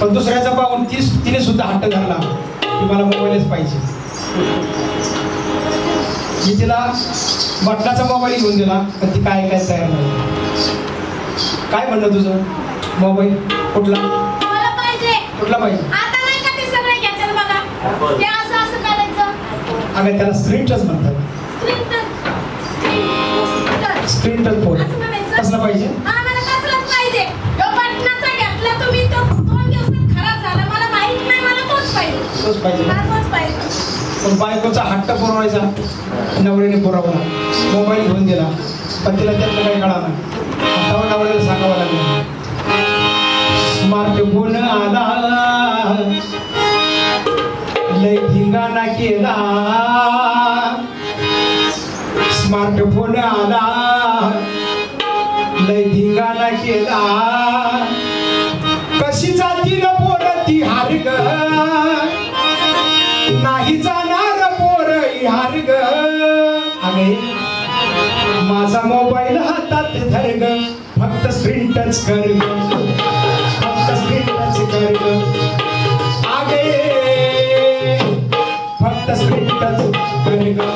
पण दुसऱ्याचा पाहून तिने सुद्धा हट्ट धरला की मला मोबाईलच पाहिजे. मी तिला बटनाचा मोबाईल घेऊन दिला पण ती काय काय तयार नाही. काय म्हणलं तुझं? मोबाईल कुठला पाहिजे? कुठला पाहिजे? आता नाही का ते सगळे घेतात बघा, ते असं करायचं. अगं त्याला स्क्रीन टच म्हणतात. स्क्रीन टच फोन कसला पाहिजे? मला कसलाच पाहिजे. तो बटनाचा घेतला तुम्ही, तो 2 दिवसात खराब झाला. मला माहित नाही, मला तोच पाहिजे. तोच पाहिजे. तोच पाहिजे. पण बायकोचा हट्ट पुरवायचा नवऱ्याने पुरवला, मोबाईल घेऊन दिला पण तिला त्यातलं काही कळा नाही. आता नवऱ्याला सांगावं लागलं. स्मार्टफोन आला लय धिंगाणा केला, स्मार्टफोन आला लय धिंगाणा केला, कशी जातील पोरं ती हार ग, नाही जाणार पोर हार ग. अगे माझा मोबाईल हातात धर ग, फक्त स्क्रीन टच कर ग, फक्त स्क्रीन टच कर ग. अगे फक्त स्क्रीन टच कर ग.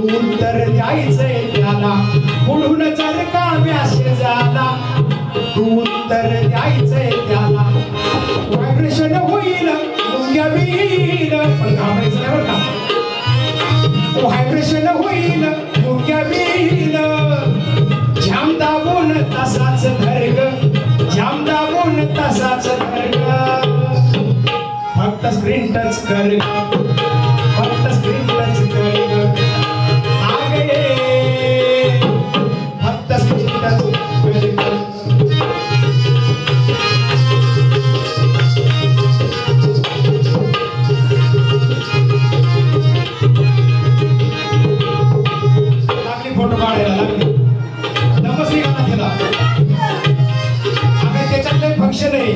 उत्तर द्यायचंय त्याला, पुढून जर का मॅसेज आला, तू उत्तर द्यायचंय त्याला. व्हायब्रेशन होईल मुंग्या बील, पण घाबरायचं नाही बरं का. व्हायब्रेशन होईल मुंग्या बील, जाम दाबून तसाच धर ग, जाम दाबून तसाच धर ग. फक्त स्क्रीन टच कर, फक्त स्क्रीन टच कर ग. फोटो काढायला लागली, नमस्ते गाणं केला. आम्ही त्याच्यात काही फंक्शन आहे,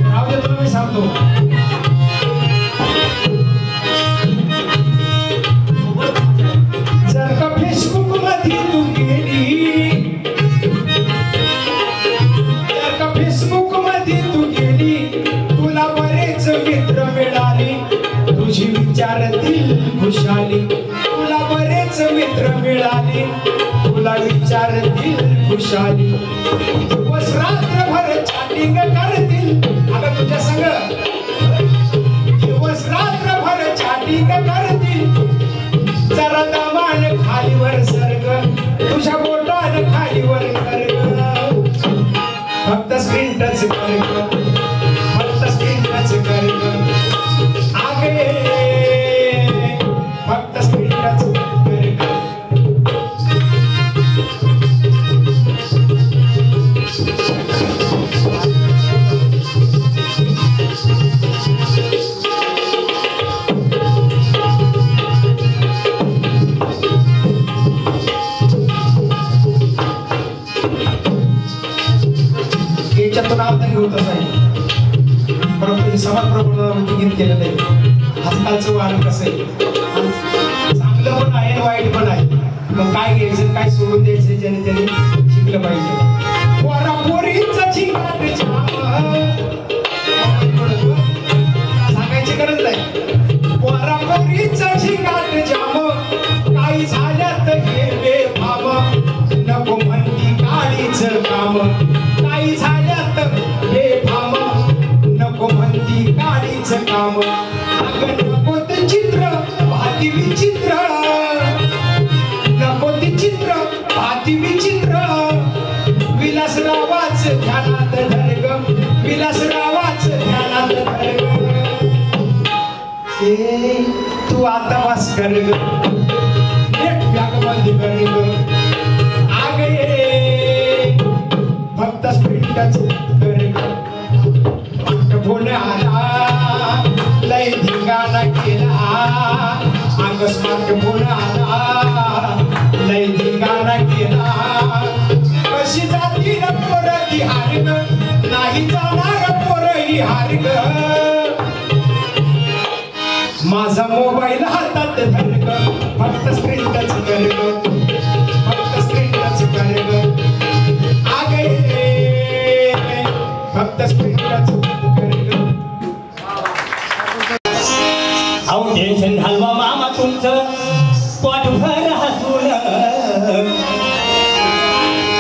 राहू दे तुला मी सांगतो. जर का फेसबुक मध्ये तू गेली, जर का फेसबुक मध्ये तू गेली, तुला बरेच मित्र मिळाले, तुझी विचारतील खुशाली. तुला बरेच मित्र मिळाले, तुला विचारतील खुशाली. दिवस रात्रभर चॅटिंग करतील, अगं तुझ्या संग दिवस रात्रभर चॅटिंग करतील. जरा दमान खालीवर सरग, तुझ्या बोटान खालीवर कर ग. फक्त स्क्रीन टच कर ग, फक्त स्क्रीन टच कर ग. आगे फक्त स्क्रीन टच कर ग. याच्यातून अर्थ होतच आहे, परंतु हे समाज प्रबोधनावरती गीत केलेलं आहे. आजकालचं वारं कसं आहे, चांगलं पण आहे वाईट पण आहे. मग काय घ्यायचं काय सोडून द्यायचं, ज्याने त्याने शिकलं पाहिजे. पोरा पोरींचा चिंगाट जाम, सांगायची गरज नाही. पोरा पोरींचा चिंगाट जाम, काही झाल्यात गेले भाम, नको म्हणती काळीच काम. काही झाल्यात बेफाम, नको म्हणती काळीच काम. अगं नको ते चित्र भाती विचित्र, नको ते चित्र भाती विचित्र. विलासरावाच ध्यानात धर ग, विलासरावाच ध्यानात धर ग. ए तू आता वास कर ग, नेट बॅग बंद कर ग. आगे फक्त स्क्रीन टच कर ग. फोन आला लय धिंगाणा केला, अंग स्मार्टफोन गेला कशी जाती न पोर ती हारग नाही जाणार पोर ही हारग माझा मोबाईल हातात धरग फक्त स्क्रीन टच करग फक्त स्क्रीन टच करग आगे फक्त स्क्रीन टच करग अहो टेन्शन घालवा मामा तुमचं पोटभर हसून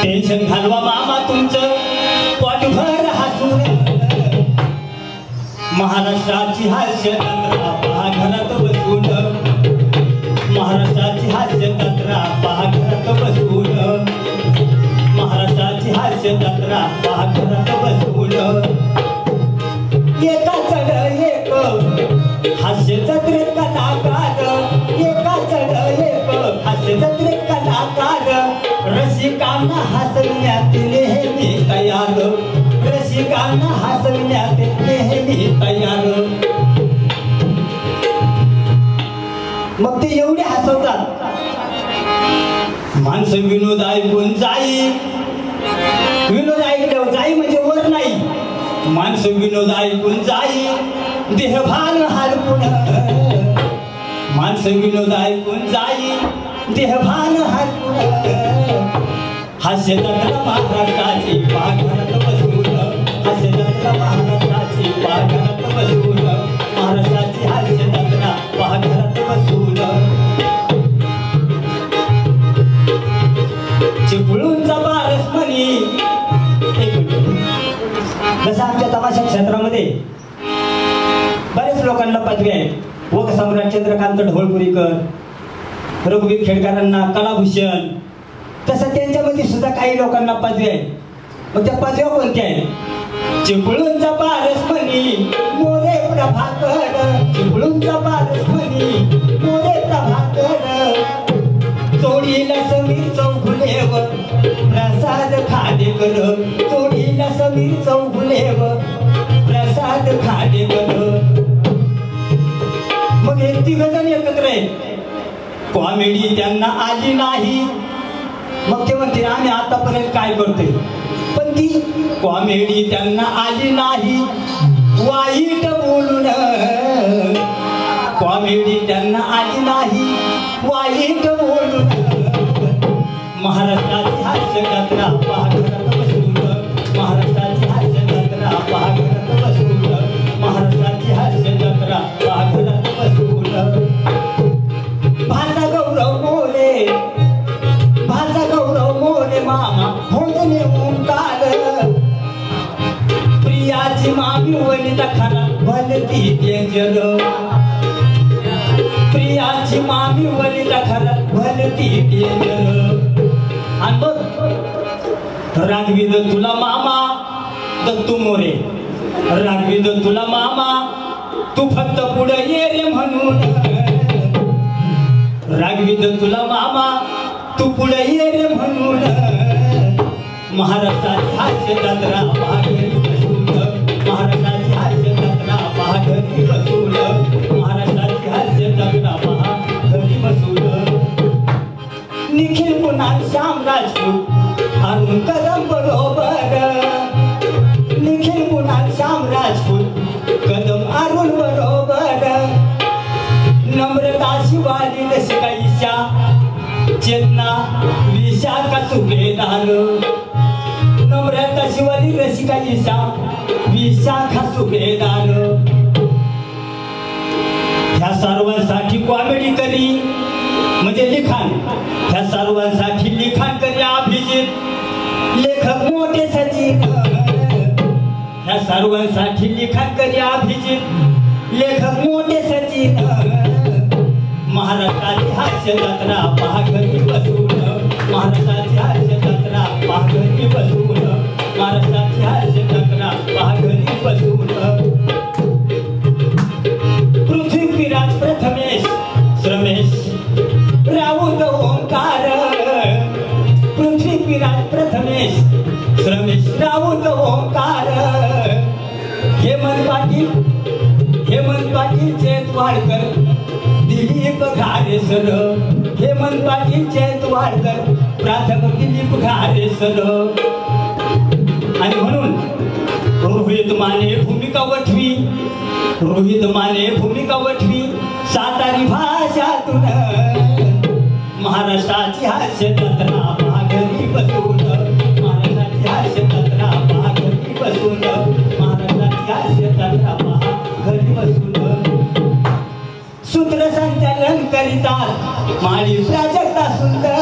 टेन्शन घालवा मामा तुमचं पोटभर हसून महाराष्ट्राची हास्य जत्रा पहा घरात बसून महाराष्ट्राची हास्य जत्रा पहा घरात बसून महाराष्ट्राची हास्य जत्रा पहा घरात बसून एका चढ एक हास्य जत्रेत कलाकार एका चढ एक हास्य जत्रेत कलाकार रसिकांना हसवण्यात नेहमी तयार रसिकांना हसवण्यात नेहमी तयार मग ते एवढे हसवतात माणसं विनोद ऐकून जाई विनोद ऐकल्यावर जाई म्हणजे वर नाही माणसं विनोद ऐकून जाई देहभान हरपून माणसं विनोद ऐकून जाई देहभान हरपून हास्य जत्रा महाराष्ट्राची पाघरात बसून हास्य जत्रा महाराष्ट्राची पाघरात बसून महाराष्ट्राची हास्य जत्रा पाघरात बसून चिपळूणचा बारस म्हणी जसं आमच्या तमाशा क्षेत्रामध्ये बरेच लोकांना पदवी आहेत व सम्राट चंद्रकांत ढवळपुरीकर रघुवीर खेडकरांना कलाभूषण तसं त्यांच्यामध्ये सुद्धा काही लोकांना पदवी आहे मग त्या पदव्या कोणत्या आहेत चिपळूणचा बारस म्हणी मोरे प्रभाकर चिपळूणचा बारस म्हणी मोरे प्रभाकर चोडीला समीर चौघुलेव प्रसाद खाडेकर चोडीला समीर चौघुलेव प्रसाद खाडेकर मग हे तिघजण एकत्र आहे कॉमेडी त्यांना आली नाही मग ते म्हणते आम्ही आतापर्यंत काय करतोय पण ती कॉमेडी त्यांना आली नाही वाईट बोलून कॉमेडी त्यांना आली नाही वाईट बोलून महाराष्ट्राची हास्य जत्रा पाघरात बसून महाराष्ट्राची हास्य जत्रा पाघरात बसून महाराष्ट्राची हास्य जत्रा पाघरात बसून भाचा गौरव मोरे मामा भोजने ओंकार प्रियाची मामी वनिता खरा भलती डेंजर प्रियाची मामी वनिता खरा भलती डेंजर आणि बघ रागवीद तुला मामा दत्तू मोरे रागवीद तुला मामा तू फक्त पुढे ये रे म्हणून रागवीद तुला मामा तू पुढे ये रे म्हणून महाराष्ट्राची हास्य जत्रा पाघरी बसून महाराष्ट्राची हास्य जत्रा पाघरी बसून महाराष्ट्राची हास्य जत्रा पाघरी बसून निखिल कुणाल श्याम राजपूत अरुण कदम बरोबर निखिल कुणाल श्याम राजपूत कदम अरुण बरोबर नम्रता शिवाली लशकाईशा चेतना विशाखा सुभेदार नम्रता शिवाली रसिकाईशा विशाखा सुभेदार ह्या सर्वांसाठी कॉमेडी करी म्हणजे लिखाण ह्या सर्वांसाठी लिखाण करी अभिजित लेखक मोठे सचिन ह्या सर्वांसाठी लिखाण करी अभिजित लेखक मोठे सचिन महाराष्ट्राची हास्य जत्रा पाघरी बसून महाराष्ट्राची हास्य जत्रा पाघरी बसून महाराष्ट्राची हास्य जत्रा पाघरी बसून पृथ्वीराज प्रथमेश श्रमेश राऊत ओंकार पृथ्वीराज प्रथमेश श्रमेश राऊत ओंकार हेमंत पाटील जयंतवाडकर दिलीप घारेसर हेमंत पाटील जयंतवाडकर प्राध्यापक दिलीप घारे सर. आणि म्हणून रोहित माने भूमिका वठवी, रोहित माने भूमिका वठवी, सातारी भाषातून महाराष्ट्राची हास्य जत्रा भागरी बसून, महाराष्ट्राची हास्य जत्रा भागरी बसून, महाराष्ट्राची हास्य जत्रा भागरी बसून. सूत्रसंचालन करीतात माळी प्राजक्ता सुंदर.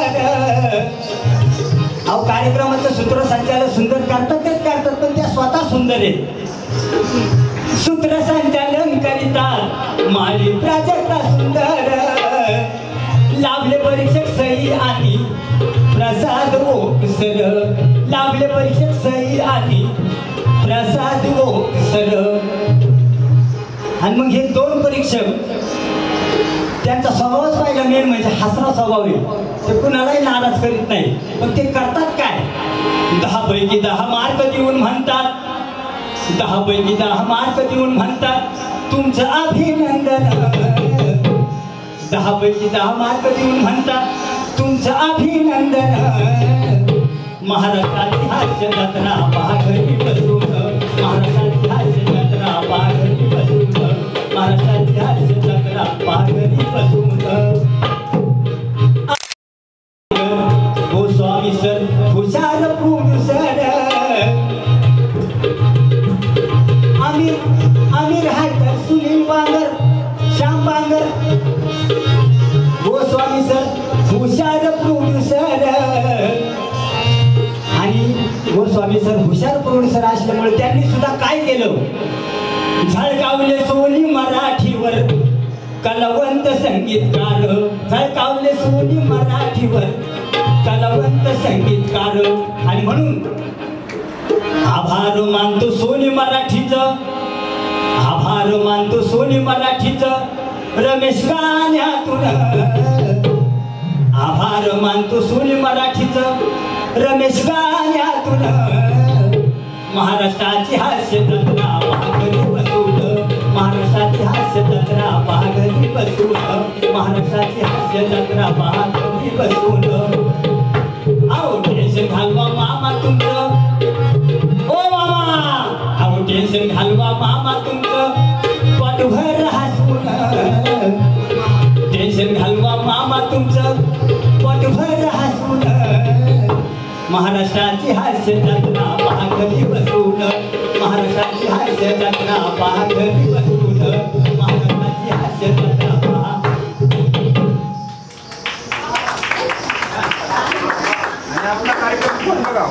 अहो कार्यक्रमाचं सूत्रसंचालन सुंदर करतात पण त्या स्वतः सुंदर आहेत. सूत्रसंचालन करीतात माळी प्राजक्ता सुंदर. लाभले परीक्षक सई आणि प्रसाद ओकसर, लाभले परीक्षक सई आणि प्रसाद ओकसर. आणि मग हे दोन परीक्षक त्यांचा स्वभावच पाहिला मेन म्हणजे हसरा स्वभाव आहे. ते कुणालाही नाराज करीत नाही. पण ते करतात काय, 10 पैकी 10 मार्क देऊन म्हणतात, 10 पैकी 10 मार्क देऊन म्हणतात तुमचं अभिनंदन. 10 पैकी 10 मार्क देऊन म्हणतात तुमचं अभिनंदन. महाराष्ट्राची हास्य जत्रा भागरी बसून, महाराष्ट्राची हास्य जत्रा भागरी बसून, महाराष्ट्राची हास्य जत्रा भागरी बसून. गोस्वामी सर हुशार producer, Aamir hiker, Sunil Bangar, Shyam Bangar. Goswami sir हुशार प्रोड्युसर. आणि गोस्वामी सर हुशार प्रोड्युसर असल्यामुळे त्यांनी सुद्धा काय केलं, झळकावले सोनी मराठीवर कलावंत संगीतकार, झळकावले सोनी मराठीवर कलावंत संगीतकार. आणि म्हणून आभार मानतो सोनी मराठीचं, आभार मानतो सोनी मराठीचं. रमेश गाण्यातून आभार मानतो सोनी मराठीचं, रमेश गाण्यातून. महाराष्ट्राची हास्य जत्रा भागरी बसून, महाराष्ट्राची हास्य जत्रा भागरी बसून, महाराष्ट्राची हास्य जत्रा भागरी बसून. अहो टेन्शन घालवा मामा तुमचं, ओ मामा, अहो टेन्शन घालवा मामा तुमचं पोटभर हसून. टेन्शन घालवा मामा तुमचं पोटभर हसून. महाराष्ट्राची हास्य जत्रा भागरी बसून, महाराष्ट्राची हास्य जत्रा भागरी बसून, महाराष्ट्राची हास्य जत्रा आपला कार्यक्रम कोण बघा.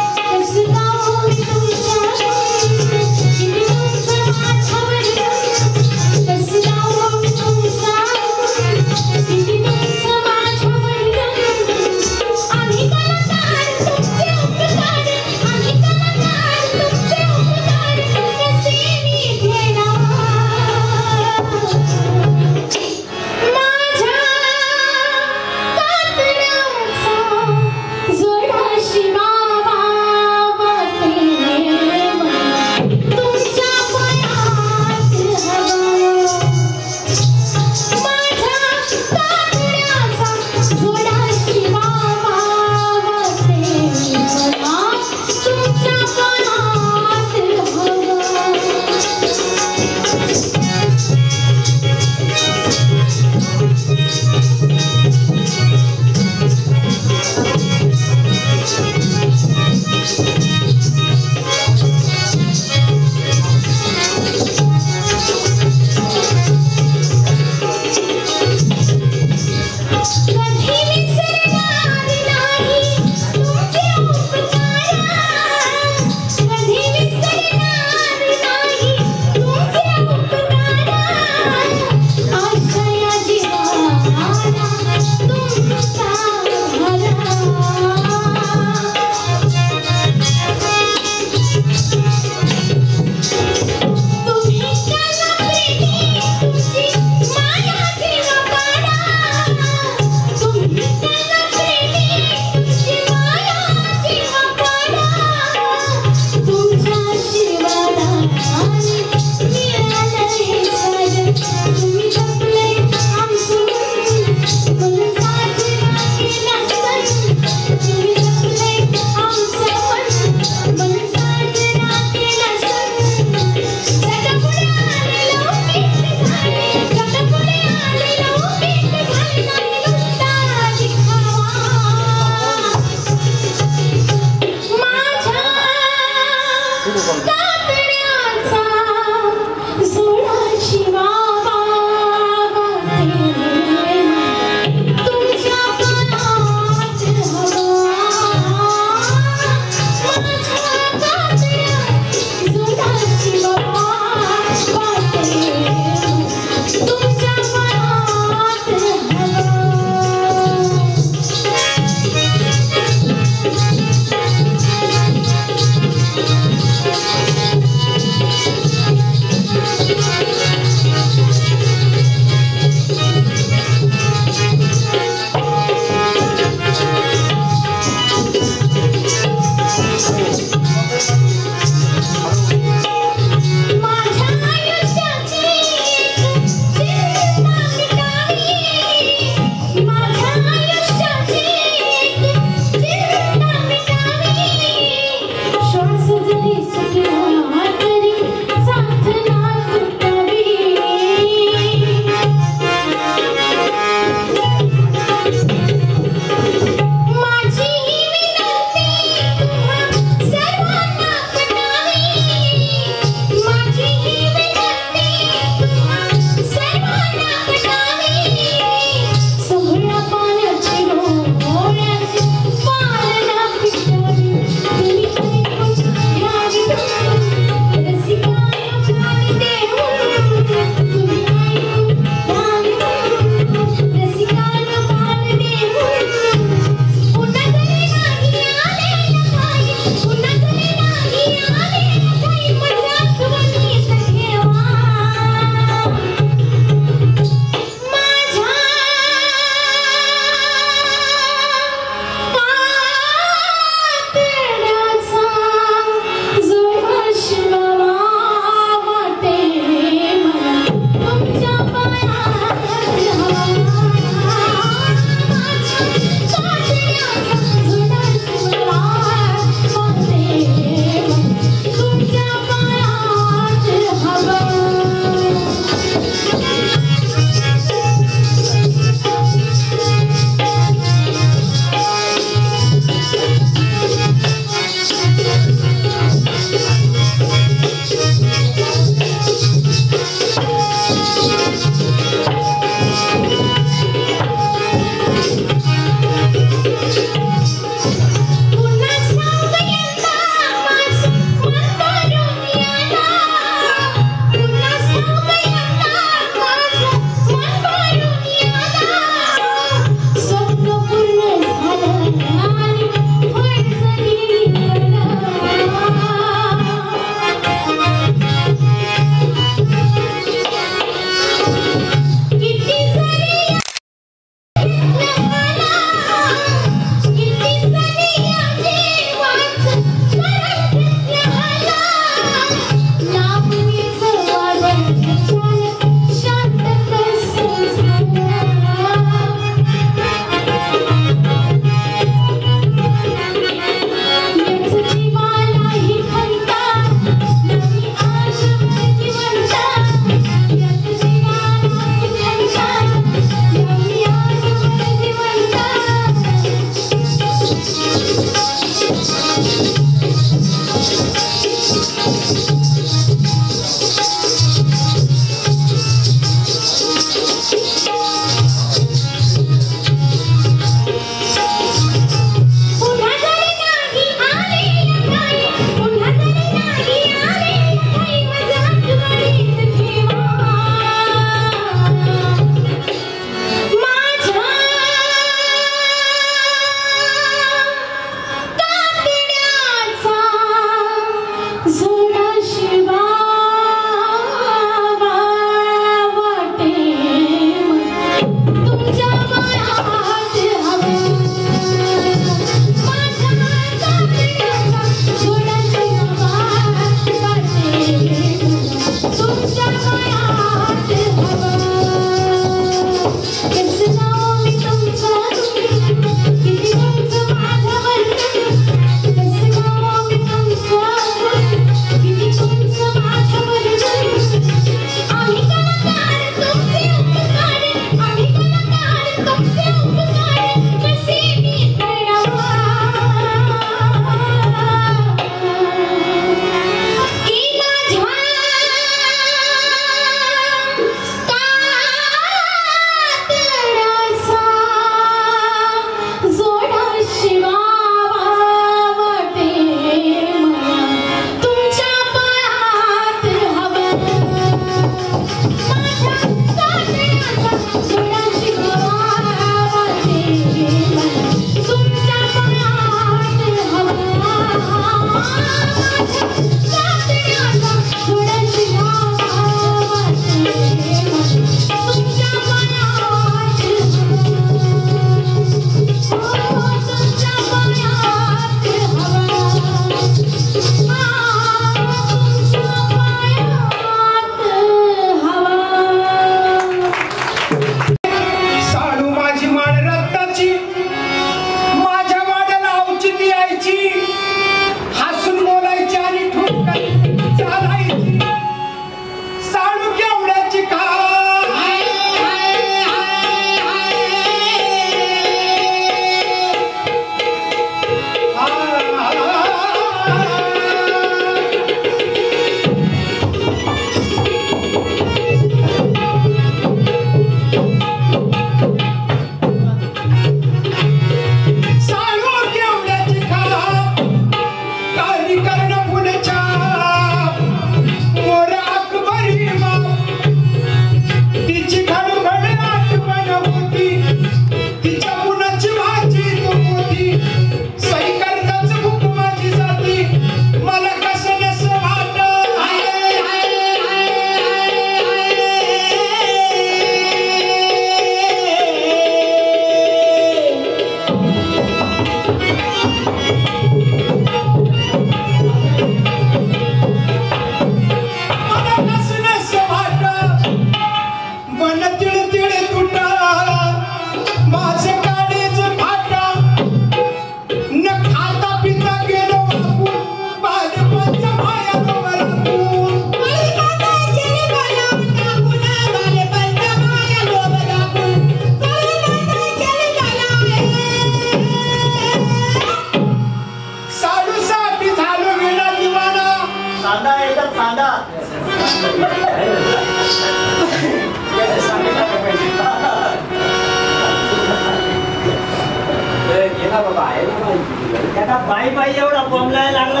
बाई बाई एवढा बोंबलाय लागला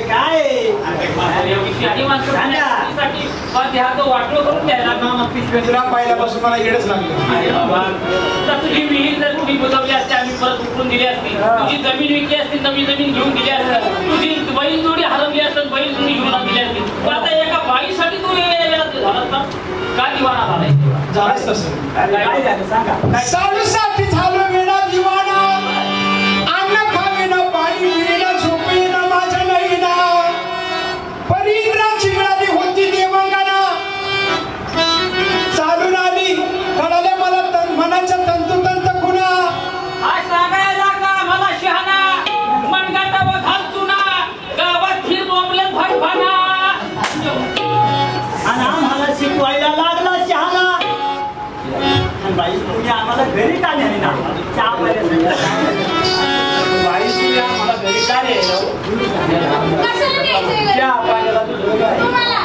काय वाटलो करून द्यायला तुला पाहिल्यापासून मला येडच लागलं. तुझी विहीर जर तुम्ही बुजवली असते आम्ही परत उकळून दिली असती. तुझी जमीन विकली असती, नवी जमीन घेऊन दिली असती. तुझी बैल जोडी हरवली असत, बैल जोडी घेऊन दिली असती. पण आता एका बाईसाठी तू झाला का दिवाना झालाय? झालंच तसं. काय झालं सांगा. साडूसाठी झालो वेडा दिवाना, अन्न खावेना पाणी पिणं झोपेना माझ्या नैना, परिंद्राची मिळाली होती देवंगाना, चालून आली कळाले मला मनाच्या तंतुतंत खुणा. आज सांगायला का मला शहाणा, मनगटा व घाल चुना, गावात फिर बोंबलत भरभाना. आणि आम्हाला शिकवायला लागला शहाणा. बाई तुम्ही आम्हाला घरी का नाही ना चहा पाहिजे. बाई तुम्ही आम्हाला घरी का नाही कशाला न्यायचंय घरी? चहा पाहिजे तुम्हाला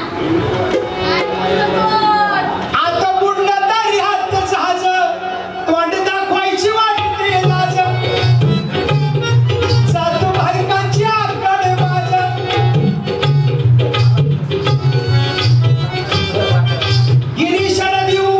आता बुडलं तरी हात जहाज, तोंड दाखवायची वाटते लाज, जातो बायकांची आकडे बाज, गिरीशाला देऊन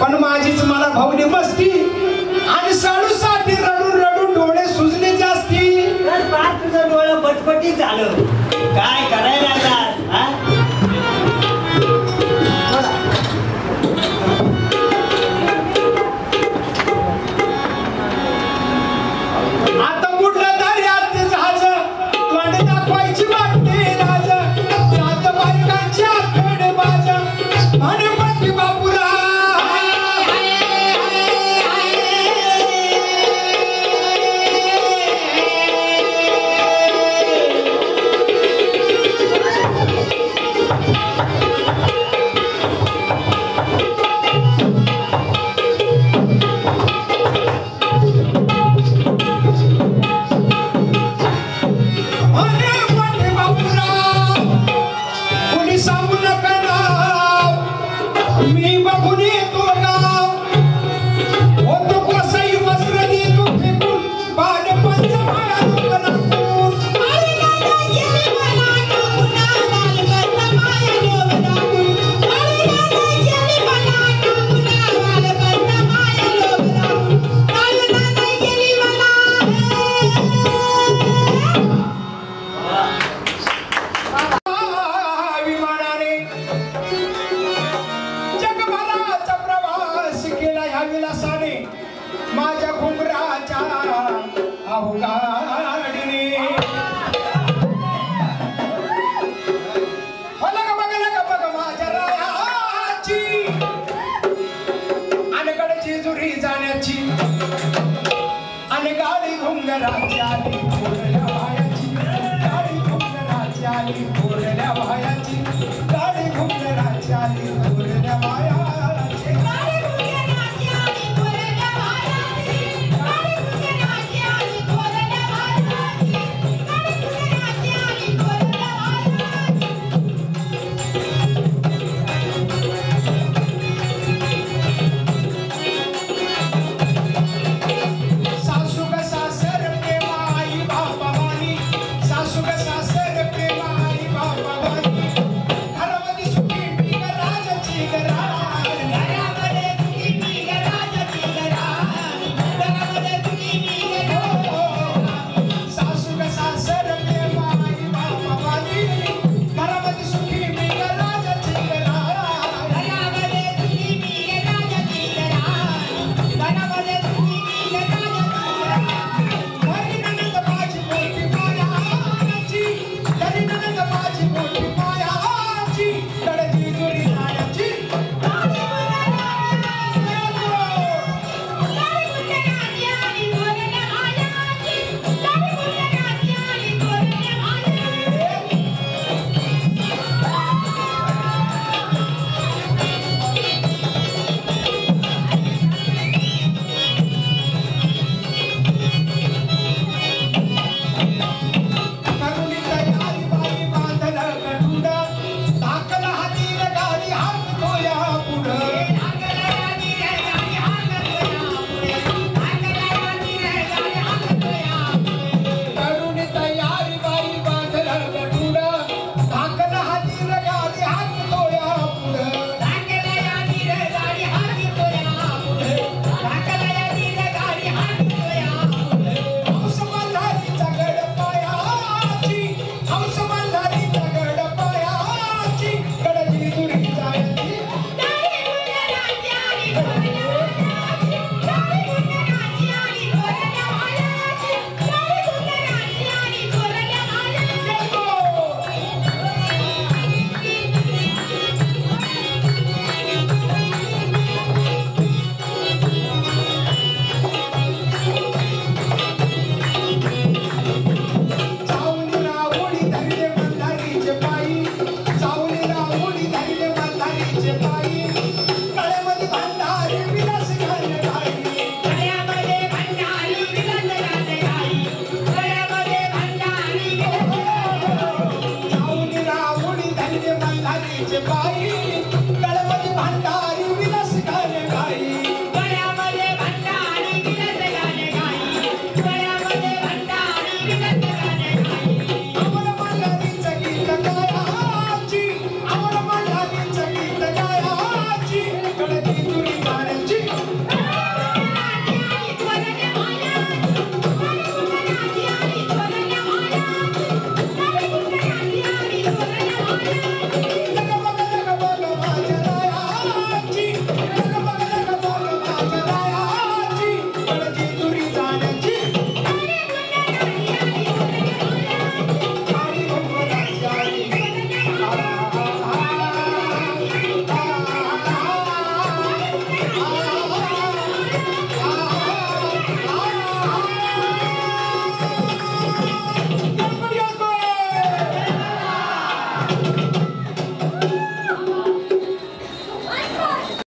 पण माझीच मला भावली बसती आणि साडूसाठी रडून रडून डोळे सुजले जास्ती. तुझं डोळं बटपटीत झालं. काय करायला लागणार? आता बुडलं तरी आत जहाज, तोंड दाखवायची वाटते लाज, जात बायकांची आकडे बाज, म्हणे पट्टी बापुरा. माझ्या घुंगराच्या अवघाडीने बघ माझ्या रायाची अनगड जेजुरी जाण्याची, आणि गाडी घुंगराची आली थोरल्या भायाची, गाडी घुंगराची आली थोरल्या भायाची, गाडी घुंगराची आली थोरल्या भायाची. घरामध्ये सुखी राजाची घरा पडली